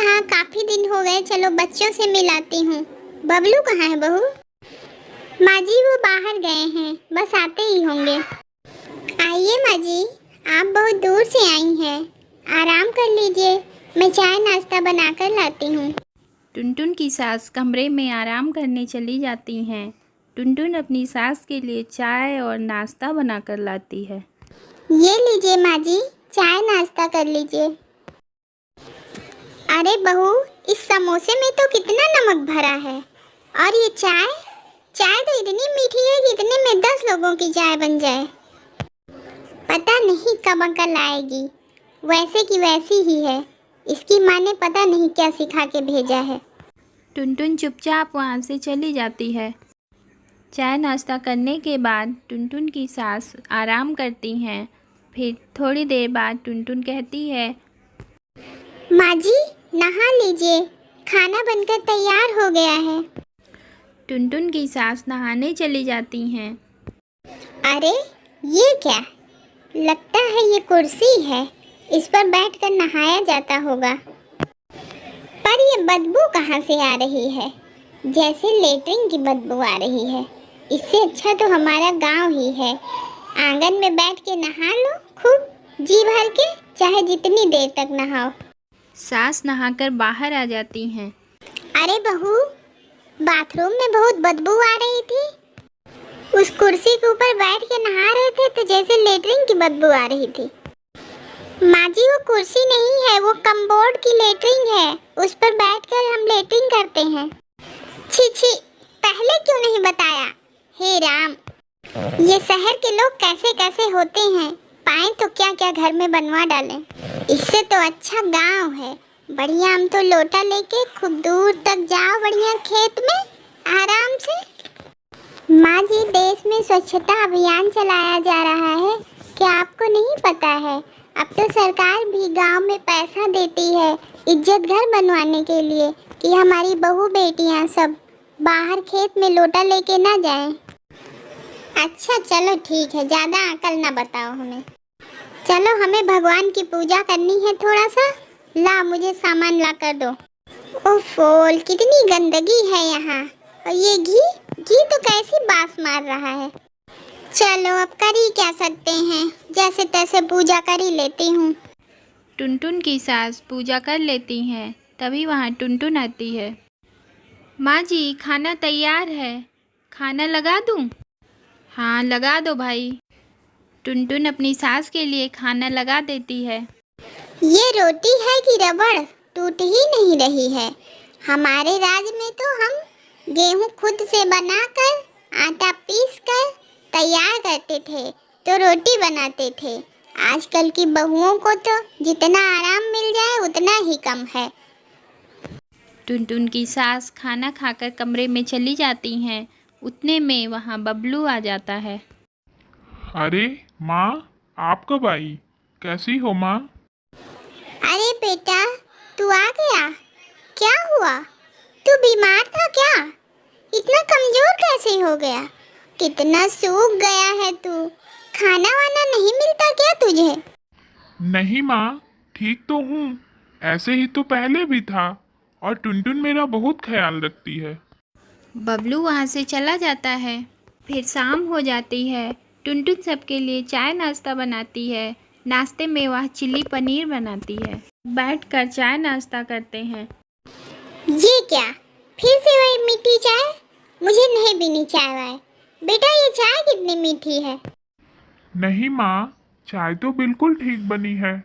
कहा, काफी दिन हो गए, चलो बच्चों से मिलाती हूँ। बबलू कहाँ है बहू? माँ जी वो बाहर गए हैं, बस आते ही होंगे। आइए माँ जी, आप बहुत दूर से आई हैं, आराम कर लीजिए, मैं चाय नाश्ता बनाकर लाती हूँ। टुनटुन की सास कमरे में आराम करने चली जाती हैं। टुनटुन अपनी सास के लिए चाय और नाश्ता बनाकर लाती है। ये लीजिए माँ जी, चाय नाश्ता कर लीजिए। अरे बहू, इस समोसे में तो कितना नमक भरा है, और ये चाय चाय तो इतनी मीठी है कि इतने में 10 लोगों की चाय बन जाए। पता नहीं कब अकल आएगी, वैसे की वैसी ही है। इसकी माँ ने पता नहीं क्या सिखा के भेजा है। टुनटुन चुपचाप वहाँ से चली जाती है। चाय नाश्ता करने के बाद टुनटुन की सास आराम करती हैं। फिर थोड़ी देर बाद टुनटुन कहती है, माँ जी नहा लीजिए, खाना बनकर तैयार हो गया है। टुनटुन की सास नहाने चली जाती हैं। अरे ये क्या, लगता है ये कुर्सी है, इस पर बैठकर नहाया जाता होगा। पर ये बदबू कहाँ से आ रही है? जैसे लेटरिन की बदबू आ रही है। इससे अच्छा तो हमारा गांव ही है। आंगन में बैठ के नहा लो खूब जी भर के, चाहे जितनी देर तक नहाओ। सास नहाकर बाहर आ जाती हैं। अरे बहू, बाथरूम में बहुत बदबू आ रही थी। उस कुर्सी के ऊपर बैठ के नहा रहे थे तो जैसे लेटरिन की बदबू आ रही थी। माँ जी वो कुर्सी नहीं है, वो कमबोर्ड की लेटरिन है, उस पर बैठकर हम लेटरिन करते हैं। छी छी, पहले क्यों नहीं बताया? हे राम, ये शहर के लोग कैसे कैसे होते हैं, पाए तो क्या क्या घर में बनवा डालें। इससे तो अच्छा गांव है, बढ़िया। हम तो लोटा लेके खूब दूर तक जाओ, बढ़िया खेत में आराम से। माँ जी देश में स्वच्छता अभियान चलाया जा रहा है, क्या आपको नहीं पता है? अब तो सरकार भी गांव में पैसा देती है इज्जत घर बनवाने के लिए, कि हमारी बहू बेटियां सब बाहर खेत में लोटा लेके ना जाएं। अच्छा चलो ठीक है, ज़्यादा अकल ना बताओ हमें। चलो हमें भगवान की पूजा करनी है थोड़ा सा। ला मुझे सामान ला कर दो। ओफो, कितनी गंदगी है यहाँ। और ये घी घी तो कैसी बास मार रहा है। चलो अब कर ही क्या सकते हैं, जैसे तैसे पूजा कर ही लेती हूँ। टुनटुन की सास पूजा कर लेती हैं। तभी वहाँ टुनटुन आती है। माँ जी खाना तैयार है, खाना लगा दूँ? हाँ लगा दो भाई। टुनटुन अपनी सास के लिए खाना लगा देती है। ये रोटी है कि रबड़, टूट ही नहीं रही है। हमारे राज में तो हम गेहूं खुद से बनाकर आटा पीस कर तैयार करते थे तो रोटी बनाते थे। आजकल की बहुओं को तो जितना आराम मिल जाए उतना ही कम है। टुनटुन की सास खाना खाकर कमरे में चली जाती हैं। उतने में वहाँ बबलू आ जाता है। अरे माँ, आप कब आई? कैसी हो माँ? अरे बेटा, तू आ गया? क्या हुआ, तू बीमार था क्या? इतना कमजोर कैसे हो गया? कितना सूख गया है तू। खाना वाना नहीं मिलता क्या तुझे? नहीं माँ, ठीक तो हूँ। ऐसे ही तो पहले भी था, और टुनटुन मेरा बहुत ख्याल रखती है। बबलू वहाँ से चला जाता है। फिर शाम हो जाती है। टुनटुन सबके लिए चाय नाश्ता बनाती है। नाश्ते में वह चिल्ली पनीर बनाती है। बैठकर चाय नाश्ता करते हैं। ये क्या, फिर से वही मीठी चाय? मुझे नहीं पीनी चाय वाय। बेटा ये चाय कितनी मीठी है। नहीं माँ, चाय तो बिल्कुल ठीक बनी है।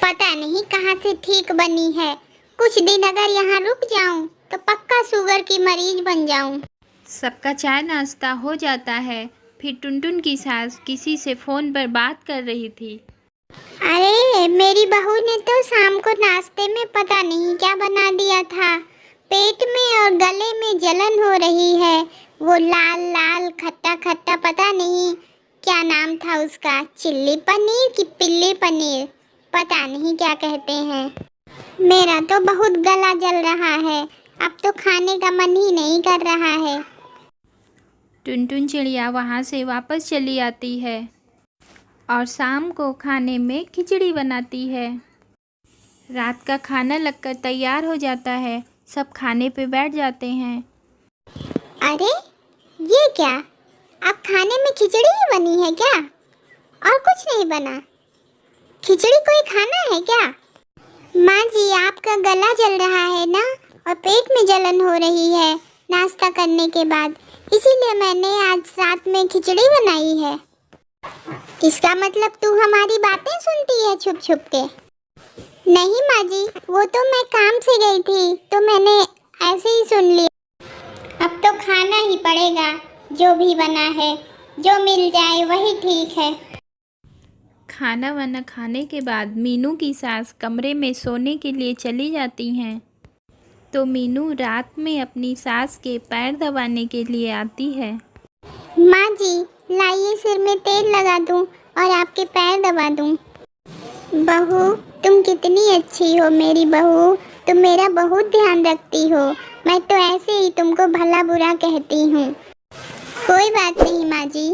पता नहीं कहाँ से ठीक बनी है। कुछ दिन अगर यहाँ रुक जाऊं तो पक्का शुगर की मरीज बन जाऊं। सबका चाय नाश्ता हो जाता है। फिर टुनटुन की सास किसी से फ़ोन पर बात कर रही थी। अरे मेरी बहू ने तो शाम को नाश्ते में पता नहीं क्या बना दिया था। पेट में और गले में जलन हो रही है। वो लाल लाल खट्टा खट्टा, पता नहीं क्या नाम था उसका, चिल्ली पनीर कि पिल्ली पनीर, पता नहीं क्या कहते हैं। मेरा तो बहुत गला जल रहा है, अब तो खाने का मन ही नहीं कर रहा है। टुनटुन चिड़िया वहाँ से वापस चली आती है और शाम को खाने में खिचड़ी बनाती है। रात का खाना लगकर तैयार हो जाता है। सब खाने पे बैठ जाते हैं। अरे ये क्या, अब खाने में खिचड़ी ही बनी है क्या? और कुछ नहीं बना? खिचड़ी कोई खाना है क्या? माँ जी, आपका गला जल रहा है ना, और पेट में जलन हो रही है नाश्ता करने के बाद, इसीलिए मैंने आज रात में खिचड़ी बनाई है। इसका मतलब तू हमारी बातें सुनती है छुप छुप के? नहीं माँ जी, वो तो मैं काम से गई थी तो मैंने ऐसे ही सुन लिया। अब तो खाना ही पड़ेगा, जो भी बना है, जो मिल जाए वही ठीक है। खाना वाना खाने के बाद मीनू की सास कमरे में सोने के लिए चली जाती हैं। तो मीनू रात में अपनी सास के पैर दबाने के लिए आती है। माँ जी, लाइए सिर में तेल लगा दूं और आपके पैर दबा दूं। बहू, तुम कितनी अच्छी हो मेरी बहू, तुम मेरा बहुत ध्यान रखती हो। मैं तो ऐसे ही तुमको भला बुरा कहती हूँ। कोई बात नहीं माँ जी।